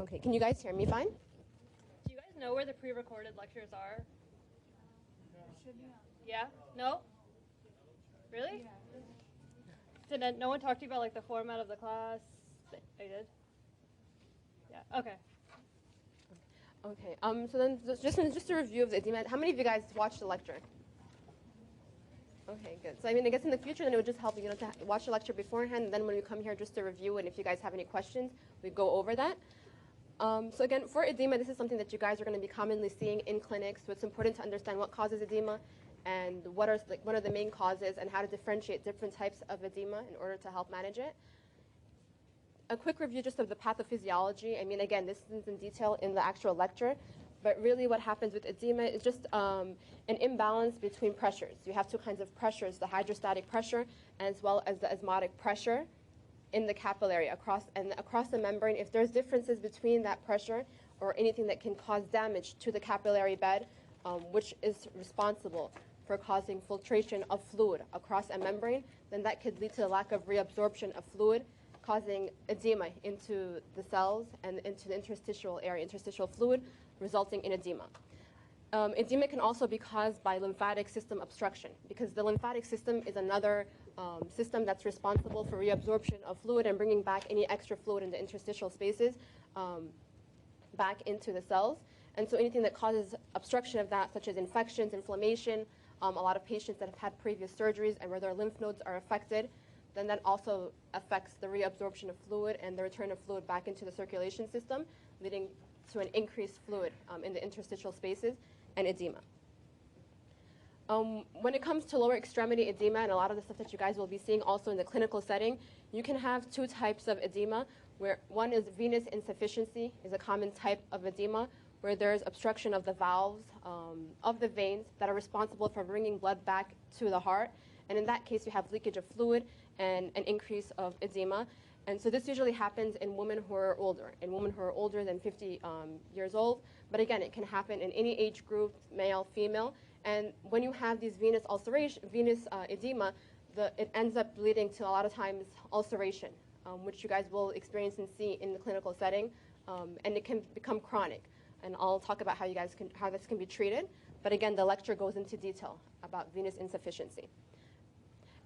Okay, can you guys hear me fine? Do you guys know where the pre-recorded lectures are? Yeah. Yeah? No? Really? Yeah. Did no one talk to you about like the format of the class? I did? Yeah, okay. Okay, so then just a review of the edema. How many of you guys watched the lecture? Okay, good. So I mean, I guess in the future, then it would just help you know to watch the lecture beforehand. And then when we come here, just to review, and if you guys have any questions, we go over that. So again, for edema, this is something that you guys are going to be commonly seeing in clinics. So it's important to understand what causes edema, and what are the main causes, and how to differentiate different types of edema in order to help manage it. A quick review just of the pathophysiology. I mean, again, this is in detail in the actual lecture. But really what happens with edema is just an imbalance between pressures. You have two kinds of pressures, the hydrostatic pressure as well as the osmotic pressure in the capillary across the membrane. If there's differences between that pressure or anything that can cause damage to the capillary bed, which is responsible for causing filtration of fluid across a membrane, then that could lead to the lack of reabsorption of fluid, causing edema into the cells and into the interstitial area, interstitial fluid, resulting in edema. Edema can also be caused by lymphatic system obstruction, because the lymphatic system is another system that's responsible for reabsorption of fluid and bringing back any extra fluid in the interstitial spaces back into the cells. And so anything that causes obstruction of that, such as infections, inflammation, a lot of patients that have had previous surgeries and where their lymph nodes are affected, then that also affects the reabsorption of fluid and the return of fluid back into the circulation system, leading to an increased fluid in the interstitial spaces and edema. When it comes to lower extremity edema, and a lot of the stuff that you guys will be seeing also in the clinical setting, you can have two types of edema, where one is venous insufficiency, is a common type of edema, where there's obstruction of the valves of the veins that are responsible for bringing blood back to the heart. And in that case, you have leakage of fluid and an increase of edema. And so this usually happens in women who are older, than 50 years old. But again, it can happen in any age group, male, female. And when you have these venous edema, it ends up leading to a lot of times ulceration, which you guys will experience and see in the clinical setting. And it can become chronic. And I'll talk about how this can be treated. But again, the lecture goes into detail about venous insufficiency.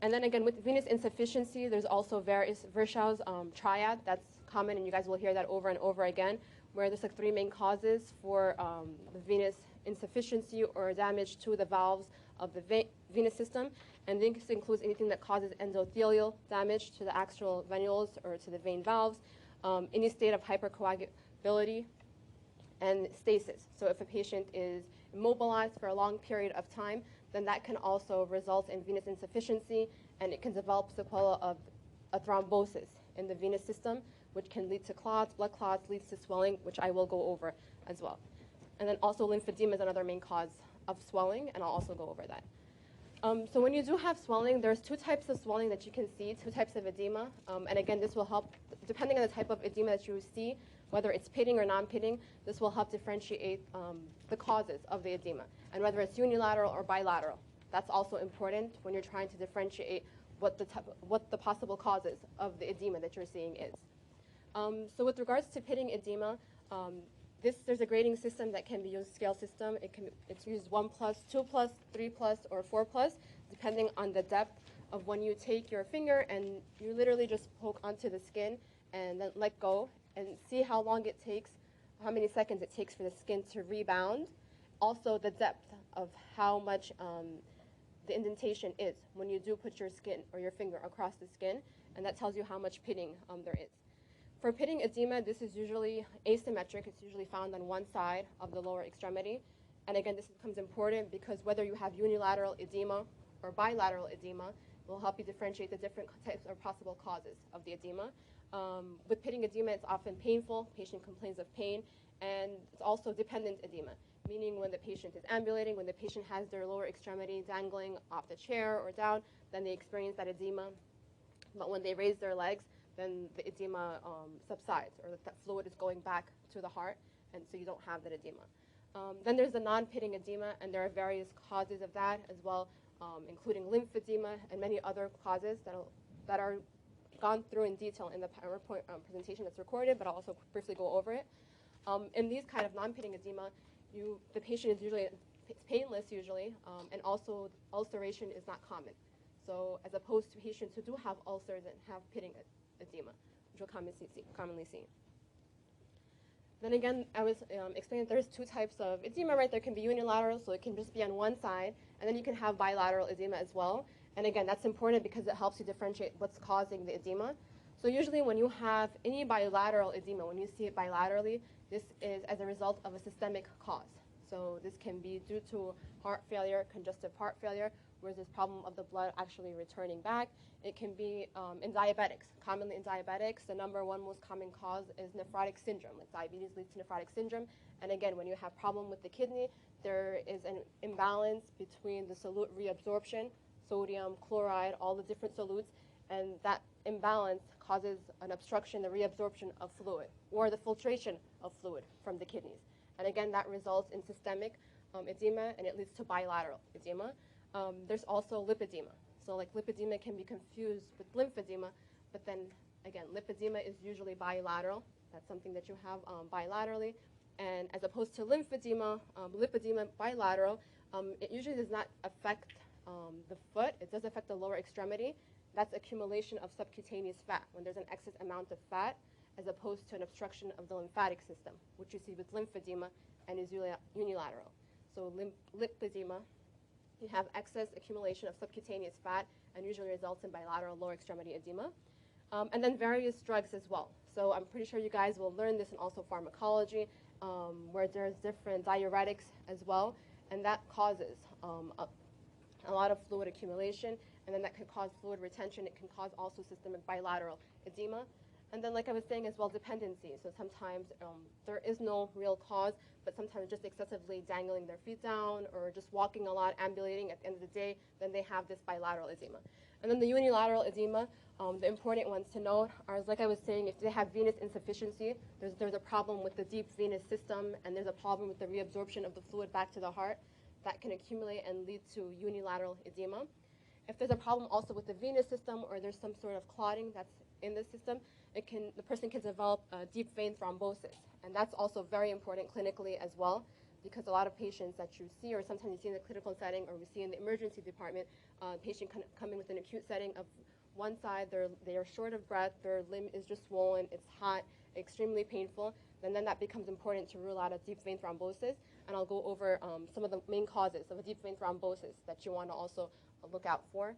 And then again, with venous insufficiency, there's also Virchow's triad. That's common, and you guys will hear that over and over again, where there's like three main causes for the venous insufficiency or damage to the valves of the venous system. And this includes anything that causes endothelial damage to the actual venules or to the vein valves, any state of hypercoagulability, and stasis. So if a patient is immobilized for a long period of time, then that can also result in venous insufficiency, and it can develop sequela of a thrombosis in the venous system, which can lead to clots, blood clots, leads to swelling, which I will go over as well. And then also lymphedema is another main cause of swelling, and I'll also go over that. So when you do have swelling, there's two types of swelling that you can see, two types of edema. And again, this will help, depending on the type of edema that you see, whether it's pitting or non-pitting, this will help differentiate the causes of the edema, and whether it's unilateral or bilateral. That's also important when you're trying to differentiate what the possible causes of the edema that you're seeing is. So with regards to pitting edema, there's a grading system that can be used, scale system. It's used 1+, 2+, 3+, or 4+, depending on the depth of when you take your finger and you literally just poke onto the skin and then let go and see how long it takes, how many seconds it takes for the skin to rebound. Also the depth of how much the indentation is when you do put your skin or your finger across the skin, and that tells you how much pitting there is. For pitting edema, this is usually asymmetric. It's usually found on one side of the lower extremity. And again, this becomes important because whether you have unilateral edema or bilateral edema, it will help you differentiate the different types or possible causes of the edema. With pitting edema, it's often painful. Patient complains of pain. And it's also dependent edema, meaning when the patient is ambulating, when the patient has their lower extremity dangling off the chair or down, then they experience that edema. But when they raise their legs, then the edema subsides, or that fluid is going back to the heart, and so you don't have that edema. Then there's the non-pitting edema, and there are various causes of that as well, including lymphedema and many other causes that are gone through in detail in the PowerPoint presentation that's recorded, but I'll also briefly go over it. In these kind of non-pitting edema, the patient is usually painless usually, and also ulceration is not common. So as opposed to patients who do have ulcers and have pitting edema, which we'll commonly see. Then again, I was explaining that there's two types of edema, right? There can be unilateral, so it can just be on one side, and then you can have bilateral edema as well. And again, that's important because it helps you differentiate what's causing the edema. So usually when you have any bilateral edema, when you see it bilaterally, this is as a result of a systemic cause. So this can be due to heart failure, congestive heart failure, where there's problem of the blood actually returning back. It can be in diabetics. Commonly in diabetics, the number one most common cause is nephrotic syndrome. Like diabetes leads to nephrotic syndrome. And again, when you have problem with the kidney, there is an imbalance between the solute reabsorption, sodium, chloride, all the different solutes, and that imbalance causes an obstruction, the reabsorption of fluid, or the filtration of fluid from the kidneys. And again, that results in systemic edema, and it leads to bilateral edema. There's also lipedema. So like lipedema can be confused with lymphedema, but then again, lipedema is usually bilateral. That's something that you have bilaterally. And as opposed to lymphedema, lipedema bilateral, it usually does not affect the foot. It does affect the lower extremity. That's accumulation of subcutaneous fat, when there's an excess amount of fat, as opposed to an obstruction of the lymphatic system, which you see with lymphedema and is unilateral. So lipedema, you have excess accumulation of subcutaneous fat and usually results in bilateral lower extremity edema. And then various drugs as well. So I'm pretty sure you guys will learn this in also pharmacology, where there's different diuretics as well, and that causes a lot of fluid accumulation, and then that can cause fluid retention. It can cause also systemic bilateral edema. And then, like I was saying as well, dependency. So sometimes there is no real cause, but sometimes just excessively dangling their feet down or just walking a lot, ambulating at the end of the day, then they have this bilateral edema. And then the unilateral edema, the important ones to note are, like I was saying, if they have venous insufficiency, there's a problem with the deep venous system, and there's a problem with the reabsorption of the fluid back to the heart. That can accumulate and lead to unilateral edema. If there's a problem also with the venous system, or there's some sort of clotting that's in the system, the person can develop deep vein thrombosis. And that's also very important clinically as well, because a lot of patients that you see, or sometimes you see in the clinical setting, or we see in the emergency department, patient come in with an acute setting of one side, they are short of breath, their limb is just swollen, it's hot, extremely painful, and then that becomes important to rule out a deep vein thrombosis. And I'll go over some of the main causes of a deep vein thrombosis that you want to also look out for,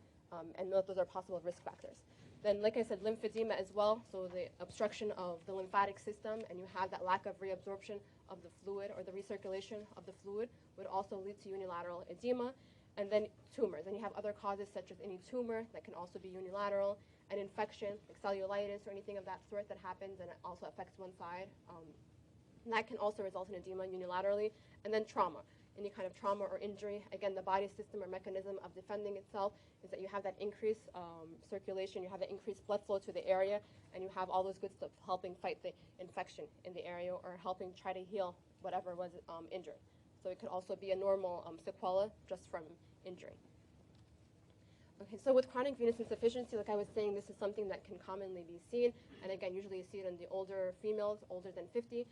and note those are possible risk factors. Then, like I said, lymphedema as well, so the obstruction of the lymphatic system, and you have that lack of reabsorption of the fluid or the recirculation of the fluid would also lead to unilateral edema. And then tumors, and you have other causes such as any tumor that can also be unilateral, and infection, like cellulitis or anything of that sort that happens and it also affects one side. And that can also result in edema unilaterally. And then trauma. Any kind of trauma or injury, again, the body system or mechanism of defending itself is that you have that increased circulation, you have that increased blood flow to the area, and you have all those good stuff helping fight the infection in the area or helping try to heal whatever was injured. So it could also be a normal sequela just from injury. Okay, so with chronic venous insufficiency, like I was saying, this is something that can commonly be seen, and again, usually you see it in the older females, older than 50.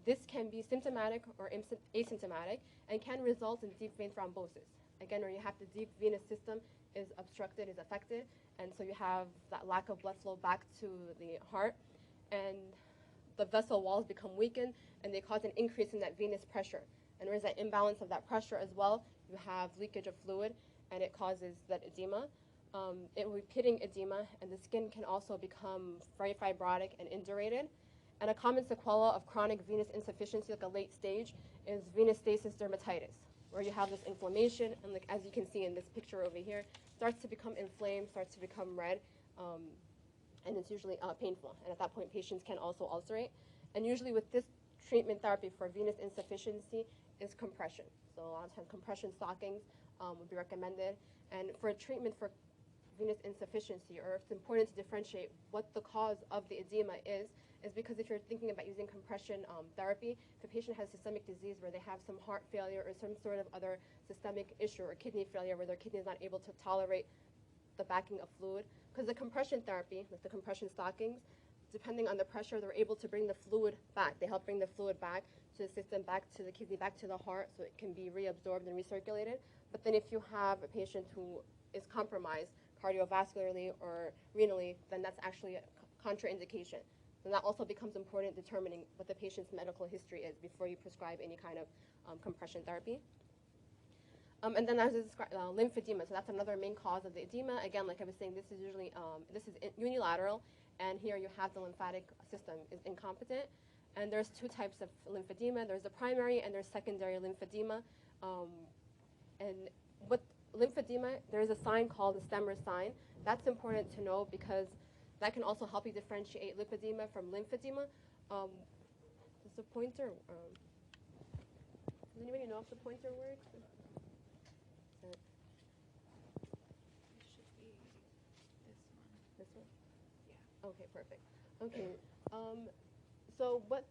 This can be symptomatic or asymptomatic and can result in deep vein thrombosis. Again, where you have the deep venous system is obstructed, is affected, and so you have that lack of blood flow back to the heart, and the vessel walls become weakened, and they cause an increase in that venous pressure. And there's that imbalance of that pressure as well. You have leakage of fluid, and it causes that edema. It will be pitting edema, and the skin can also become very fibrotic and indurated. And a common sequela of chronic venous insufficiency, like a late stage, is venous stasis dermatitis, where you have this inflammation, and like as you can see in this picture over here, starts to become inflamed, starts to become red, and it's usually painful. And at that point, patients can also ulcerate. And usually with this treatment therapy for venous insufficiency is compression. So a lot of times compression stockings would be recommended. And for a treatment for venous insufficiency, or it's important to differentiate what the cause of the edema is because if you're thinking about using compression therapy, if a patient has systemic disease where they have some heart failure or some sort of other systemic issue or kidney failure where their kidney is not able to tolerate the backing of fluid, because the compression therapy, like the compression stockings, depending on the pressure, they're able to bring the fluid back. They help bring the fluid back to the system, back to the kidney, back to the heart, so it can be reabsorbed and recirculated. But then if you have a patient who is compromised cardiovascularly or renally, then that's actually a contraindication. And that also becomes important determining what the patient's medical history is before you prescribe any kind of compression therapy. And then as I described, lymphedema, so that's another main cause of the edema. Again, like I was saying, this is usually, unilateral, and here you have the lymphatic system is incompetent. And there's two types of lymphedema. There's the primary and there's secondary lymphedema. And with lymphedema, there's a sign called the Stemmer sign. That's important to know because that can also help you differentiate lipedema from lymphedema. Is the pointer, does anybody know if the pointer works? It should be this one. This one? Yeah. Okay, perfect. Okay, so what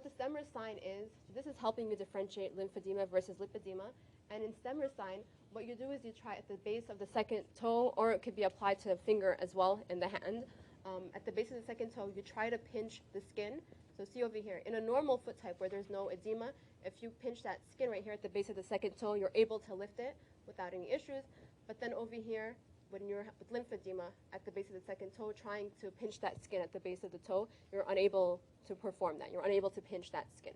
the Stemmer sign is, this is helping you differentiate lymphedema versus lipedema. And in Stemmer sign, what you do is you try at the base of the second toe, or it could be applied to the finger as well in the hand. At the base of the second toe, you try to pinch the skin. So see over here, in a normal foot type where there's no edema, if you pinch that skin right here at the base of the second toe, you're able to lift it without any issues. But then over here, when you're with lymphedema at the base of the second toe, trying to pinch that skin at the base of the toe, you're unable to perform that. You're unable to pinch that skin.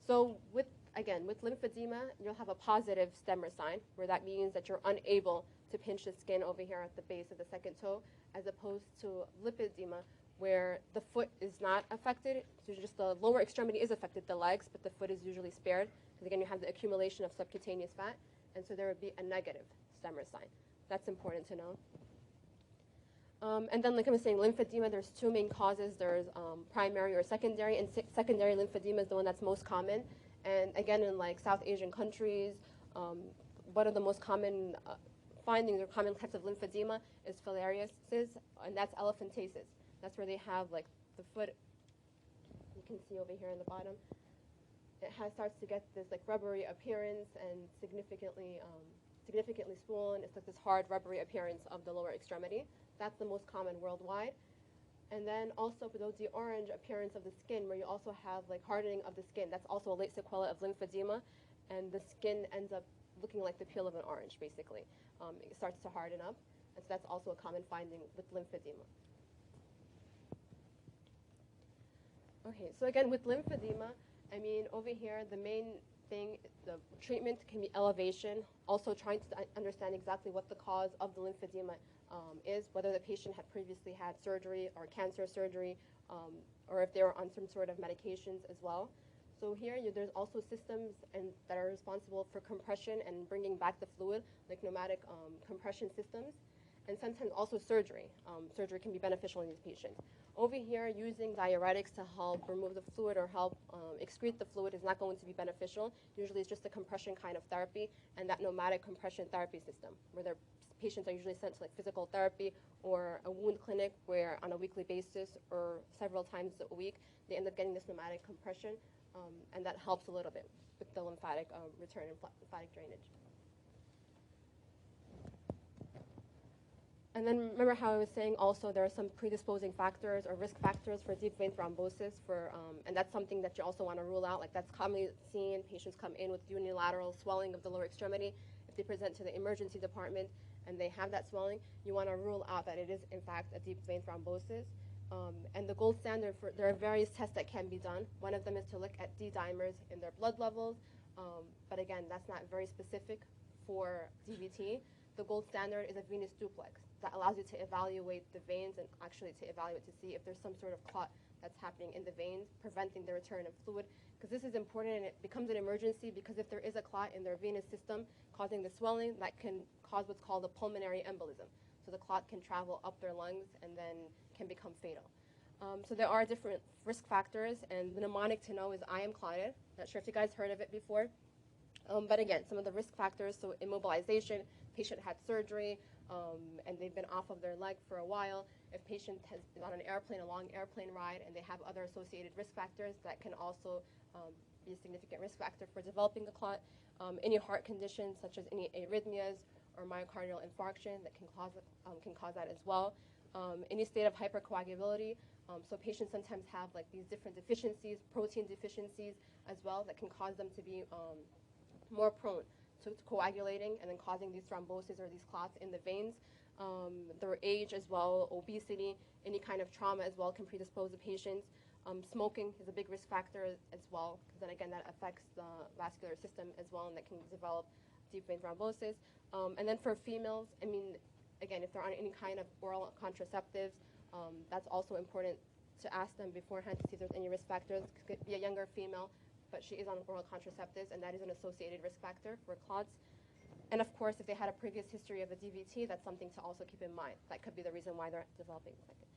So with lymphedema, you'll have a positive Stemmer sign, where that means that you're unable to pinch the skin over here at the base of the second toe, as opposed to lipedema, where the foot is not affected. So just the lower extremity is affected, the legs, but the foot is usually spared. Because again, you have the accumulation of subcutaneous fat, and so there would be a negative Stemmer sign. That's important to know. And then, like I was saying, lymphedema, there's two main causes. There's primary or secondary, and secondary lymphedema is the one that's most common. And again, in like South Asian countries, one of the most common findings or common types of lymphedema is filariasis, and that's elephantiasis. That's where they have like the foot, you can see over here in the bottom, it starts to get this like rubbery appearance and significantly swollen. It's like this hard rubbery appearance of the lower extremity. That's the most common worldwide. And then also for the orange appearance of the skin, where you also have like hardening of the skin. That's also a late sequela of lymphedema, and the skin ends up looking like the peel of an orange, basically. It starts to harden up, and so that's also a common finding with lymphedema. Okay, so again, with lymphedema, I mean, over here, the main thing, the treatment can be elevation, also trying to understand exactly what the cause of the lymphedema is, whether the patient had previously had surgery or cancer surgery, or if they were on some sort of medications as well. So here, there's also systems that are responsible for compression and bringing back the fluid, like pneumatic compression systems, and sometimes also surgery. Surgery can be beneficial in these patients. Over here, using diuretics to help remove the fluid or help excrete the fluid is not going to be beneficial. Usually it's just a compression kind of therapy, and that pneumatic compression therapy system, where their patients are usually sent to like physical therapy or a wound clinic, where on a weekly basis or several times a week, they end up getting this pneumatic compression, and that helps a little bit with the lymphatic return and lymphatic drainage. And then remember how I was saying also there are some predisposing factors or risk factors for deep vein thrombosis, and that's something that you also want to rule out. Like that's commonly seen. Patients come in with unilateral swelling of the lower extremity. If they present to the emergency department and they have that swelling, you want to rule out that it is in fact a deep vein thrombosis. And the gold standard there are various tests that can be done. One of them is to look at D-dimers in their blood levels, but again, that's not very specific for DVT. The gold standard is a venous duplex that allows you to evaluate the veins and actually to evaluate to see if there's some sort of clot that's happening in the veins, preventing the return of fluid. Because this is important, and it becomes an emergency, because if there is a clot in their venous system causing the swelling, that can cause what's called a pulmonary embolism. So the clot can travel up their lungs and then can become fatal. So there are different risk factors, and the mnemonic to know is I am clotted. Not sure if you guys heard of it before. But again, some of the risk factors, so immobilization, patient had surgery, and they've been off of their leg for a while. If patient has been on an airplane, a long airplane ride, and they have other associated risk factors, that can also be a significant risk factor for developing the clot. Any heart conditions, such as any arrhythmias or myocardial infarction, that can cause that as well. Any state of hypercoagulability, So patients sometimes have like these different deficiencies, protein deficiencies as well, that can cause them to be more prone to coagulating and then causing these thrombosis or these clots in the veins. Their age as well, obesity, any kind of trauma as well can predispose the patients. Smoking is a big risk factor as well, because then again that affects the vascular system as well, and that can develop deep vein thrombosis. And then for females, I mean, again, if they're on any kind of oral contraceptives, that's also important to ask them beforehand to see if there's any risk factors. It could be a younger female, but she is on oral contraceptives, and that is an associated risk factor for clots. And of course, if they had a previous history of a DVT, that's something to also keep in mind. That could be the reason why they're developing the second.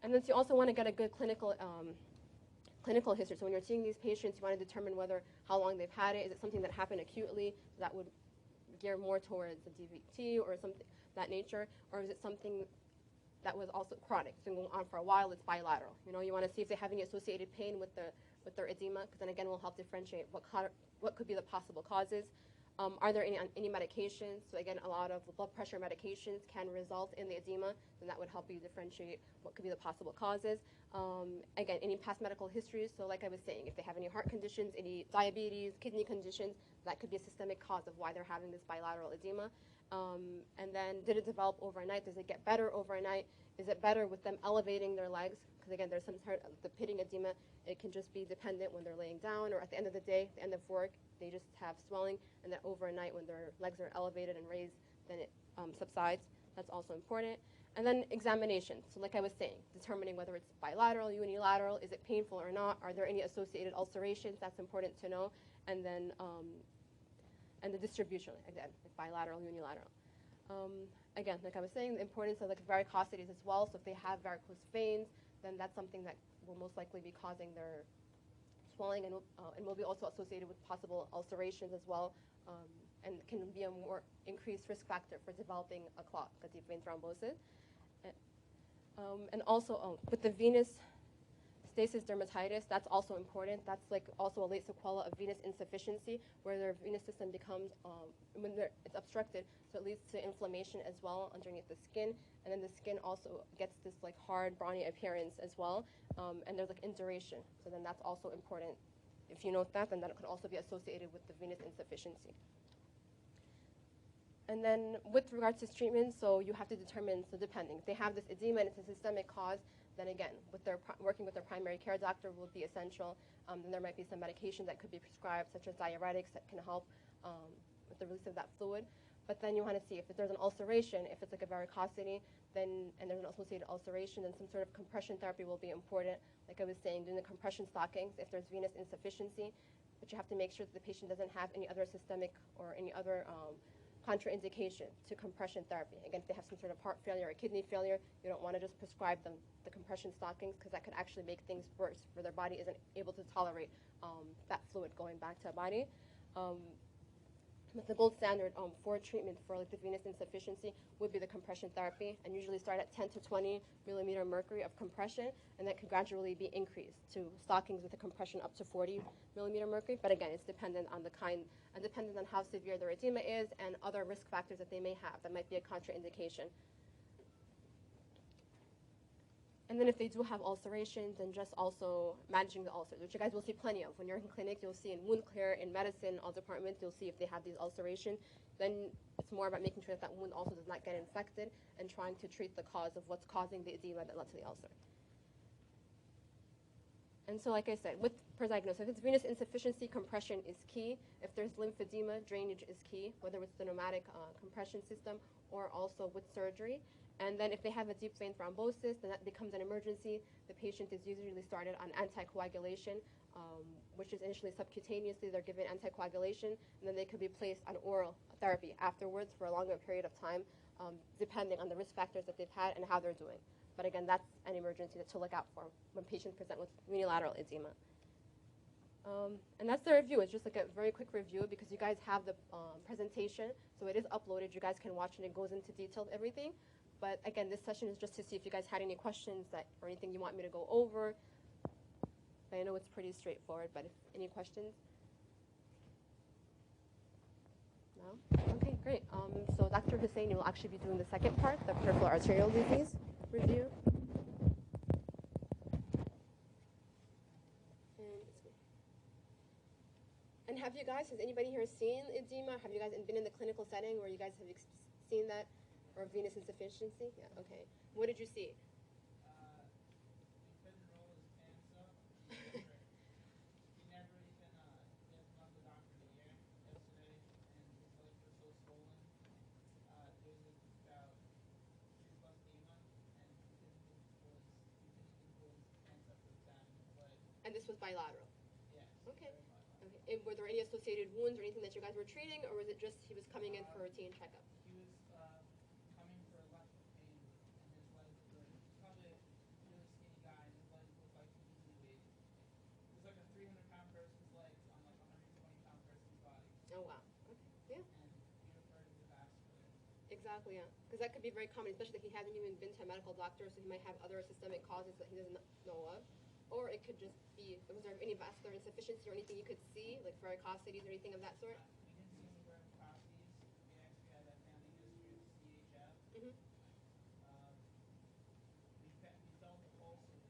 And then you also want to get a good clinical history. So when you're seeing these patients, you want to determine how long they've had it. Is it something that happened acutely that would gear more towards a DVT or something that nature, or is it something that was also chronic, it's been going on for a while, it's bilateral. You know, you want to see if they have any associated pain with their edema, because then again will help differentiate what could be the possible causes. Are there any medications? So again, a lot of blood pressure medications can result in the edema, and that would help you differentiate what could be the possible causes. Again, any past medical histories. So like I was saying, if they have any heart conditions, any diabetes, kidney conditions, that could be a systemic cause of why they're having this bilateral edema. And then did it develop overnight? Does it get better overnight? Is it better with them elevating their legs? Because again, there's some sort of the pitting edema. It can just be dependent when they're laying down, or at the end of the day, the end of work, they just have swelling, and then overnight when their legs are elevated and raised, then it subsides. That's also important. And then examination. So like I was saying, determining whether it's bilateral, unilateral, is it painful or not? Are there any associated ulcerations? That's important to know. And then and the distribution, again, if bilateral, unilateral. Again, like I was saying, the importance of like varicosities as well. So if they have varicose veins, then that's something that will most likely be causing their swelling, and will be also associated with possible ulcerations as well, and can be a more increased risk factor for developing a clot, a deep vein thrombosis. And also with the venous stasis dermatitis, that's also important. That's like also a late sequela of venous insufficiency, where their venous system becomes, when it's obstructed, so it leads to inflammation as well underneath the skin, and then the skin also gets this like hard, brawny appearance as well, and there's like induration. So then that's also important. If you note that, then that could also be associated with the venous insufficiency. And then with regards to treatment, so you have to determine, so depending, if they have this edema and it's a systemic cause, then again, working with their primary care doctor will be essential. Then there might be some medication that could be prescribed, such as diuretics, that can help with the release of that fluid. But then you want to see if there's an ulceration, if it's like a varicosity, then, and there's an associated ulceration, then some sort of compression therapy will be important. Like I was saying, doing the compression stockings if there's venous insufficiency, but you have to make sure that the patient doesn't have any other systemic or any other contraindication to compression therapy. Again, if they have some sort of heart failure or kidney failure, you don't want to just prescribe them the compression stockings, because that could actually make things worse, where their body isn't able to tolerate that fluid going back to the body. But the gold standard for treatment for like the venous insufficiency would be the compression therapy, and usually start at 10 to 20 millimeter mercury of compression, and that could gradually be increased to stockings with a compression up to 40 millimeter mercury. But again, it's dependent on the kind, and dependent on how severe their edema is and other risk factors that they may have that might be a contraindication. And then if they do have ulcerations, then just also managing the ulcers, which you guys will see plenty of. When you're in clinic, you'll see in wound care, in medicine, all departments, you'll see if they have these ulcerations. Then it's more about making sure that that wound also does not get infected and trying to treat the cause of what's causing the edema that led to the ulcer. And so like I said, per diagnosis, if it's venous insufficiency, compression is key. If there's lymphedema, drainage is key, whether it's the pneumatic compression system or also with surgery. And then if they have a deep vein thrombosis, then that becomes an emergency. The patient is usually started on anticoagulation, which is initially subcutaneously. They're given anticoagulation, and then they could be placed on oral therapy afterwards for a longer period of time, depending on the risk factors that they've had and how they're doing. But again, that's an emergency to look out for when patients present with unilateral edema. And that's the review. It's just like a very quick review, because you guys have the presentation, so it is uploaded. You guys can watch it. It goes into detail of everything. But again, this session is just to see if you guys had any questions or anything you want me to go over. I know it's pretty straightforward, but if any questions? No? Okay, great. So Dr. Hussein, you will actually be doing the second part, the peripheral arterial disease review. have you guys, has anybody here seen edema? Have you guys been in the clinical setting where you guys have seen that? Or venous insufficiency? Yeah, okay. What did you see? He couldn't roll his pants up. He never even, he hasn't gone to the doctor in a year yesterday, and his legs were so swollen. There was about 3+ edema, and he couldn't even pull his pants up to the down in his leg. And this was bilateral? Yes. Okay. Very bilateral. Okay. And were there any associated wounds or anything that you guys were treating, or was it just he was coming in for a routine checkup? He was coming for electrical pain, and his legs were, he's probably a really skinny guy, and his legs look like he easily weighed. It was like a 300-pound person's legs on like a 120-pound person's body. Oh, wow. Okay. Yeah. And he referred to the vascular. Exactly, yeah. Because that could be very common, especially if he hasn't even been to a medical doctor, so he might have other systemic causes that he doesn't know of. Or it could just be, was there any vascular insufficiency or anything you could see, like varicosities or anything of that sort? We didn't see any varicosities. We actually had a family history of CHF. Mm-hmm. We felt the pulse, so we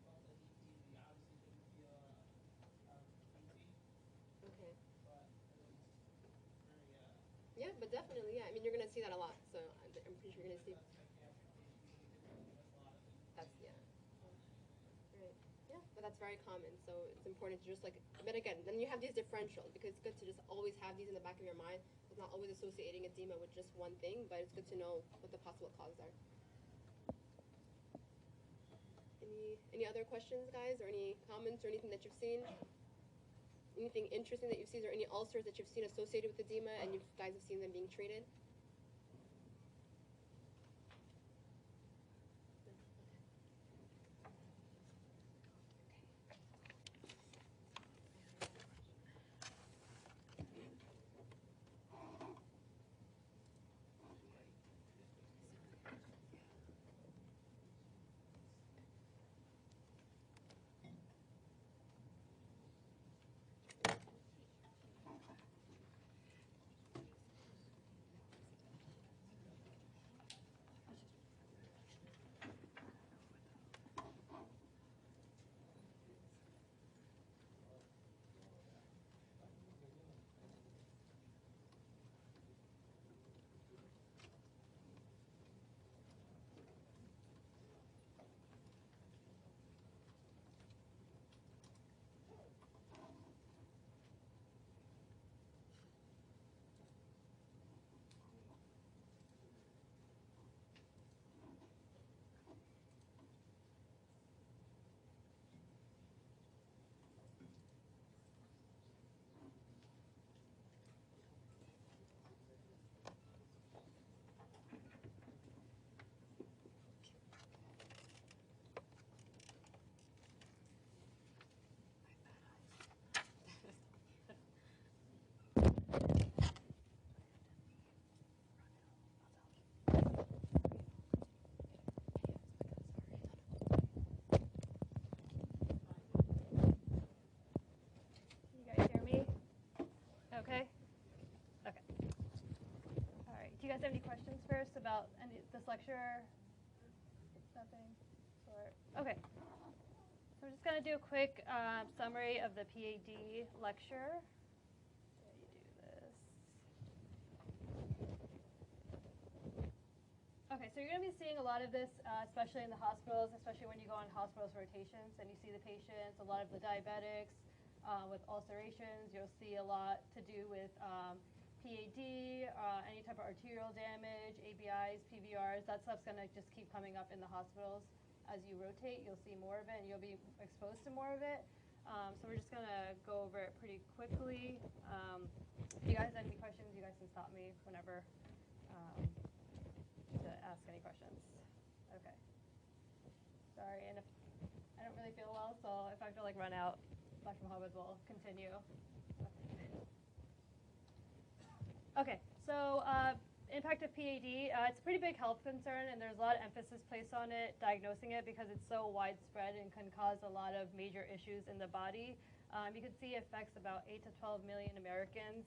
felt the ET. We obviously didn't feel QT, Okay. but it was very, Yeah, but definitely, yeah. I mean, you're going to see that a lot, so I'm pretty sure you're going to see. a psychiatric patient. He didn't give us a lot of information. That's, yeah. Right. Yeah, but that's very common, so it's important to just like, but again, then you have these differentials, because it's good to just always have these in the back of your mind. It's not always associating edema with just one thing, but it's good to know what the possible causes are. Any other questions, guys, or any comments or anything that you've seen? Anything interesting that you've seen, or any ulcers that you've seen associated with edema and you guys have seen them being treated? Okay? Okay. All right. Do you guys have any questions first about this lecture? Nothing? Or, okay. So we're just going to do a quick summary of the PAD lecture. How do you do this? Okay, so you're going to be seeing a lot of this, especially in the hospitals, especially when you go on hospitals rotations and you see the patients, a lot of the diabetics with ulcerations. You'll see a lot to do with PAD, any type of arterial damage, ABIs, PVRs. That stuff's going to just keep coming up in the hospitals. As you rotate, you'll see more of it, and you'll be exposed to more of it. So we're just going to go over it pretty quickly. If you guys have any questions, you guys can stop me whenever to ask any questions. Okay. Sorry, and if I don't really feel well, so if I have to run out, Dr. Mohammed will continue. Okay, so impact of PAD, it's a pretty big health concern, and there's a lot of emphasis placed on it, diagnosing it, because it's so widespread and can cause a lot of major issues in the body. You can see it affects about 8 to 12 million Americans,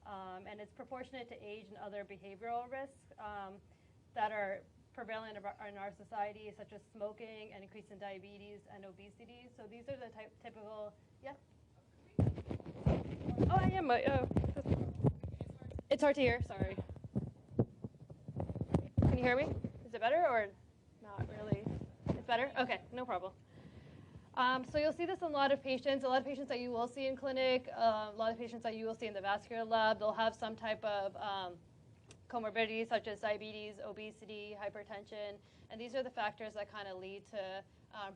and it's proportionate to age and other behavioral risks that are prevalent in our society, such as smoking, and increase in diabetes and obesity. So these are the typical, yeah? Oh, I am. It's hard to hear. Sorry. Can you hear me? Is it better or not really? It's better? Okay, no problem. So you'll see this in a lot of patients that you will see in clinic, a lot of patients that you will see in the vascular lab. They'll have some type of comorbidities such as diabetes, obesity, hypertension, and these are the factors that kind of lead to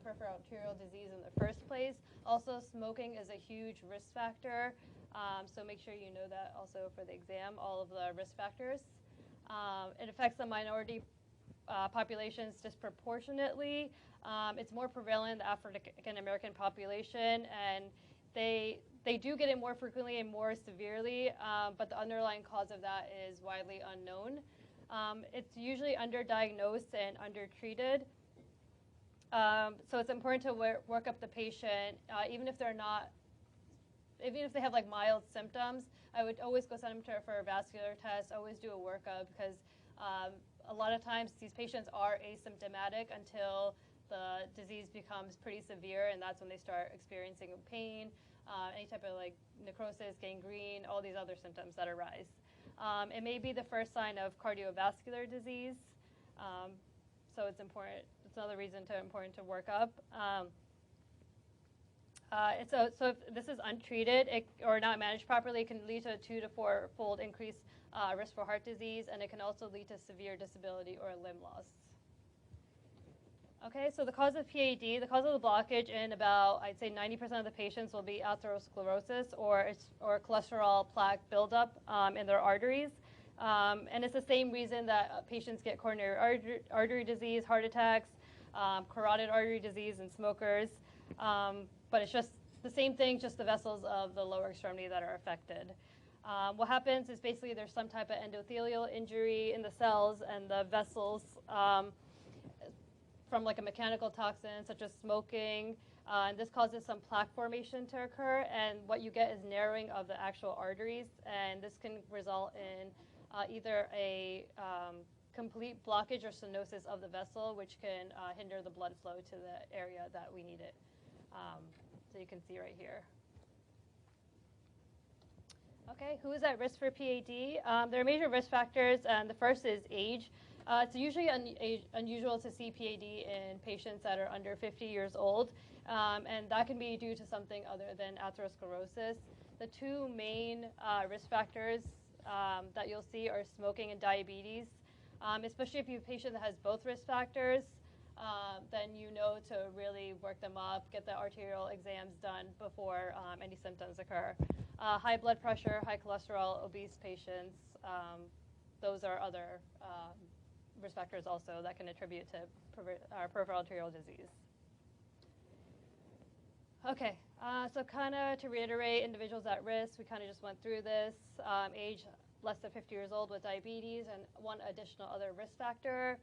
peripheral arterial disease in the first place. Also, smoking is a huge risk factor, so make sure you know that also for the exam, all of the risk factors. It affects the minority populations disproportionately. It's more prevalent in the African American population, and they do get it more frequently and more severely, but the underlying cause of that is widely unknown. It's usually underdiagnosed and undertreated. So it's important to work up the patient, even if they have like mild symptoms. I would always go send them for a vascular test, always do a workup, because a lot of times these patients are asymptomatic until the disease becomes pretty severe, and that's when they start experiencing pain, any type of like necrosis, gangrene, all these other symptoms that arise. It may be the first sign of cardiovascular disease, so it's important. It's another reason important to work up. So if this is untreated or not managed properly, it can lead to a 2 to 4-fold increased risk for heart disease, and it can also lead to severe disability or limb loss. Okay, so the cause of PAD, the cause of the blockage in about, I'd say 90% of the patients will be atherosclerosis or cholesterol plaque buildup in their arteries. And it's the same reason that patients get coronary artery disease, heart attacks, carotid artery disease in smokers. But it's just the same thing, just the vessels of the lower extremity that are affected. What happens is basically there's some type of endothelial injury in the cells and the vessels from like a mechanical toxin such as smoking, and this causes some plaque formation to occur, and what you get is narrowing of the actual arteries, and this can result in either a complete blockage or stenosis of the vessel, which can hinder the blood flow to the area that we need it. So you can see right here. Okay, who is at risk for PAD? There are major risk factors, and the first is age. It's usually unusual to see PAD in patients that are under 50 years old, and that can be due to something other than atherosclerosis. The two main risk factors that you'll see are smoking and diabetes, especially if you have a patient that has both risk factors. Then you know to really work them up, get the arterial exams done before any symptoms occur. High blood pressure, high cholesterol, obese patients, those are other risk factors also that can attribute to peripheral arterial disease. Okay, so kind of to reiterate, individuals at risk, we kind of just went through this. Age less than 50 years old with diabetes, and one additional other risk factor,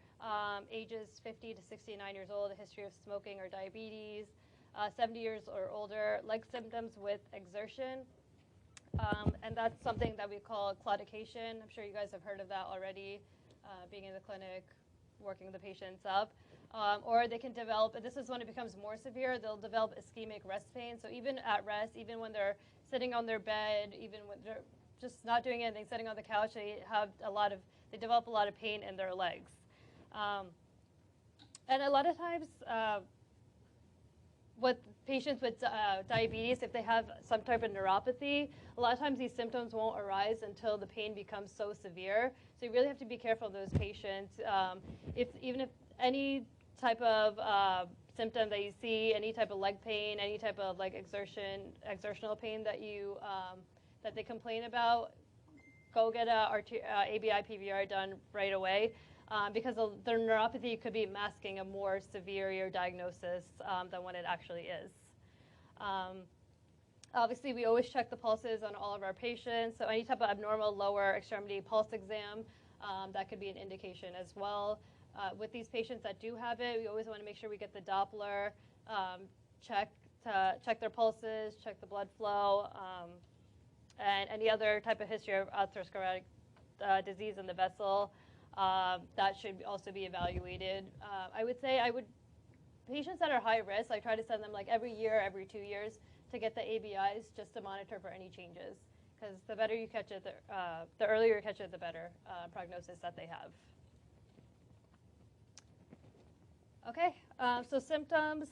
ages 50 to 69 years old, a history of smoking or diabetes, 70 years or older, leg symptoms with exertion, and that's something that we call claudication. I'm sure you guys have heard of that already, being in the clinic, working the patients up. Or they can develop, this is when it becomes more severe, they'll develop ischemic rest pain. So even at rest, even when they're sitting on their bed, even when they're just not doing anything, sitting on the couch, they develop a lot of pain in their legs. And a lot of times, with patients with diabetes, if they have some type of neuropathy, a lot of times these symptoms won't arise until the pain becomes so severe. So you really have to be careful of those patients. Even if any type of symptom that you see, any type of leg pain, any type of like exertional pain that you that they complain about, go get a ABI PVR done right away, because their neuropathy could be masking a more severe diagnosis than what it actually is. Obviously, we always check the pulses on all of our patients, so any type of abnormal lower extremity pulse exam, that could be an indication as well. With these patients that do have it, we always want to make sure we get the Doppler, check their pulses, check the blood flow, and any other type of history of atherosclerotic disease in the vessel, that should also be evaluated. I would say patients that are high risk, I try to send them like every year, every 2 years to get the ABIs just to monitor for any changes. because the better you catch it, the earlier you catch it, the better prognosis that they have. Okay, so symptoms.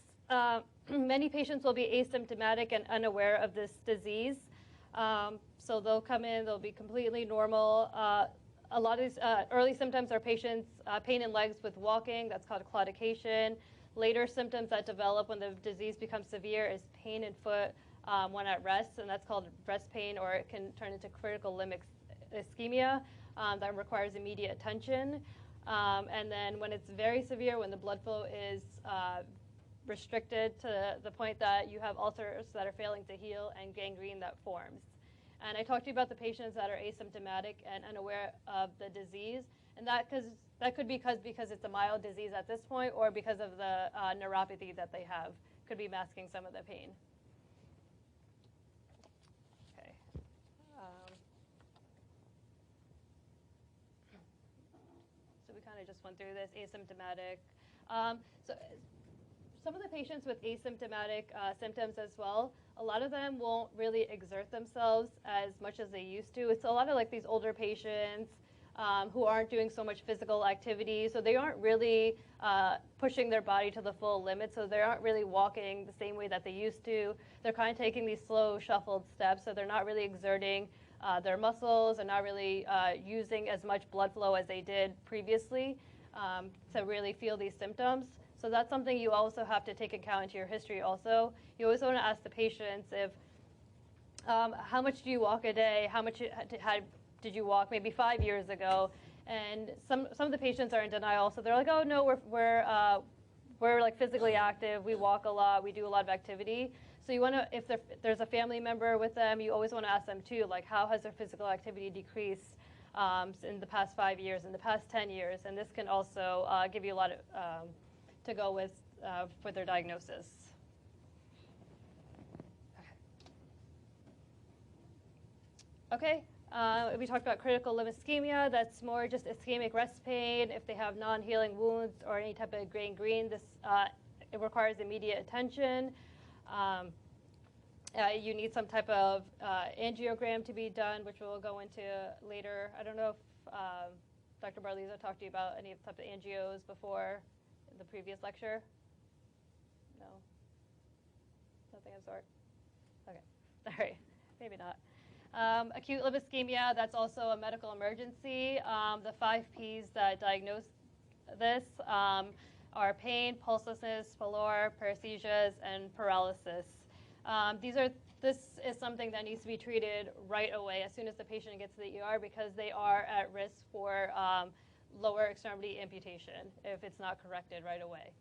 Many patients will be asymptomatic and unaware of this disease. So they'll come in, they'll be completely normal. A lot of these early symptoms are patients' pain in legs with walking, that's called claudication. Later symptoms that develop when the disease becomes severe is pain in foot when at rest, and that's called rest pain, or it can turn into critical limb ischemia that requires immediate attention. And then when it's very severe, when the blood flow is restricted to the point that you have ulcers that are failing to heal and gangrene that forms. And I talked to you about the patients that are asymptomatic and unaware of the disease, and that could be because it's a mild disease at this point, or because of the neuropathy that they have, could be masking some of the pain. Okay. So we kind of just went through this asymptomatic. So some of the patients with asymptomatic symptoms as well, a lot of them won't really exert themselves as much as they used to. It's a lot of like these older patients who aren't doing so much physical activity, so they aren't really pushing their body to the full limit, so they aren't really walking the same way that they used to. They're kind of taking these slow, shuffled steps, so they're not really exerting their muscles, and not really using as much blood flow as they did previously to really feel these symptoms. So that's something you also have to take account into your history also. You always want to ask the patients if, how much do you walk a day? How much did you walk maybe 5 years ago? And some of the patients are in denial, so they're like, oh no, we're like physically active, we walk a lot, we do a lot of activity. So you want to, if there's a family member with them, you always want to ask them too, like how has their physical activity decreased in the past 5 years, in the past 10 years? And this can also give you a lot of, to go with for their diagnosis. Okay, we talked about critical limb ischemia. That's more just ischemic rest pain. If they have non-healing wounds or any type of gangrene, this it requires immediate attention. You need some type of angiogram to be done, which we'll go into later. I don't know if Dr. Barliza talked to you about any type of angios before in the previous lecture. No? Nothing of sort? Okay. All right. Maybe not. Acute limb ischemia, that's also a medical emergency. The 5 Ps that diagnose this are pain, pulselessness, pallor, paresthesias, and paralysis. This is something that needs to be treated right away as soon as the patient gets to the ER, because they are at risk for lower extremity amputation if it's not corrected right away.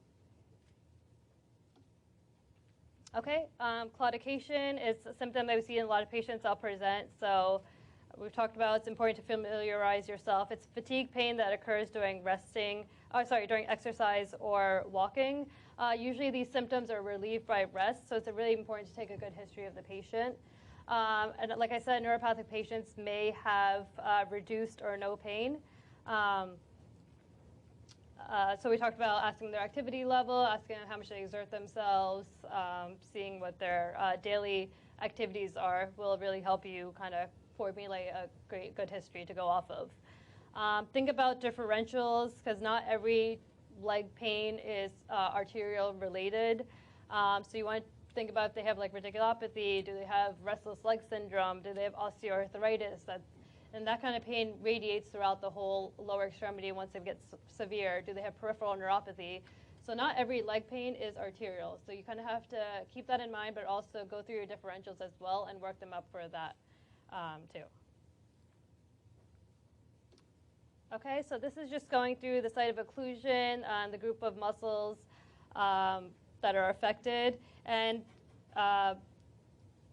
Okay, claudication is a symptom that we see in a lot of patients. I'll present. So we've talked about it's important to familiarize yourself. It's fatigue pain that occurs during during exercise or walking. Usually these symptoms are relieved by rest, so it's really important to take a good history of the patient. And like I said, neuropathic patients may have reduced or no pain. So we talked about asking their activity level, asking how much they exert themselves, seeing what their daily activities are will really help you kind of formulate a good history to go off of. Think about differentials, because not every leg pain is arterial related. So you want to think about if they have like radiculopathy, do they have restless leg syndrome, do they have osteoarthritis, and that kind of pain radiates throughout the whole lower extremity once it gets severe. Do they have peripheral neuropathy? So not every leg pain is arterial. So you kind of have to keep that in mind, but also go through your differentials as well and work them up for that too. Okay, so this is just going through the site of occlusion and the group of muscles that are affected. And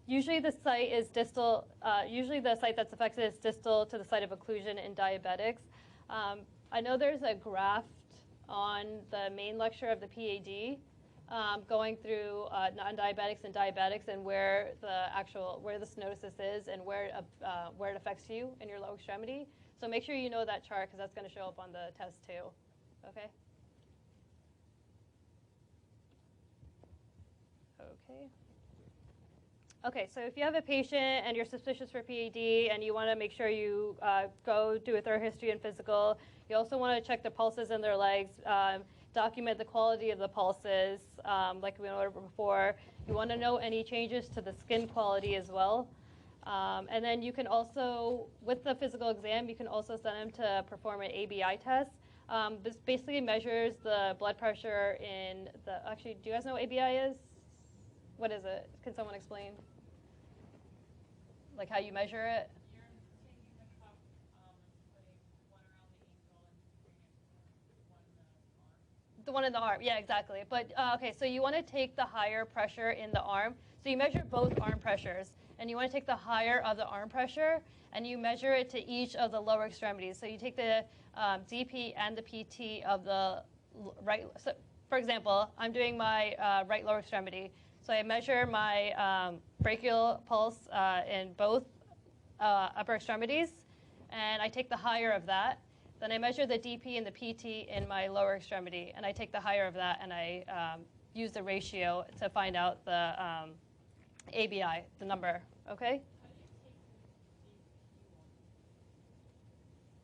usually the site is distal. Usually the site that's affected is distal to the site of occlusion in diabetics. I know there's a graph on the main lecture of the PAD going through non-diabetics and diabetics, and where the stenosis is and where it affects you in your lower extremity. So make sure you know that chart, because that's going to show up on the test too. Okay. Okay. Okay, so if you have a patient and you're suspicious for PAD and you want to make sure you go do a thorough history and physical, you also want to check the pulses in their legs, document the quality of the pulses, like we went over before. You want to know any changes to the skin quality as well. And then you can also, with the physical exam, you can also send them to perform an ABI test. This basically measures the blood pressure in the, actually, do you guys know what ABI is? What is it? Can someone explain? Like how you measure it? You're taking the cup and putting one around the ankle and bringing one in the arm. The one in the arm, yeah, exactly. But okay, so you want to take the higher pressure in the arm. So you measure both arm pressures, and you want to take the higher of the arm pressure, and you measure it to each of the lower extremities. So you take the DP and the PT of the right. So, for example, I'm doing my right lower extremity. So I measure my brachial pulse in both upper extremities, and I take the higher of that. Then I measure the DP and the PT in my lower extremity, and I take the higher of that, and I use the ratio to find out the ABI, the number. Okay? How do you take the DP one?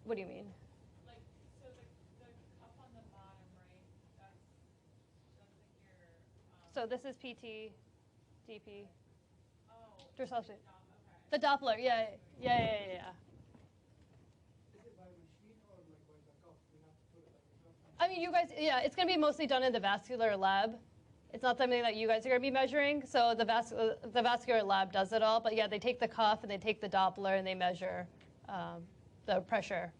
What do you mean? Like, so the cup on the bottom, right? That's like your. So this is PT, DP. Oh. Dressage. Okay. The Doppler, yeah. Is it by machine or like by the cuff? We have to put it like a cuff? I mean, you guys, yeah, it's going to be mostly done in the vascular lab. It's not something that you guys are going to be measuring. So the vascular lab does it all. But yeah, they take the cuff and they take the Doppler and they measure the pressure.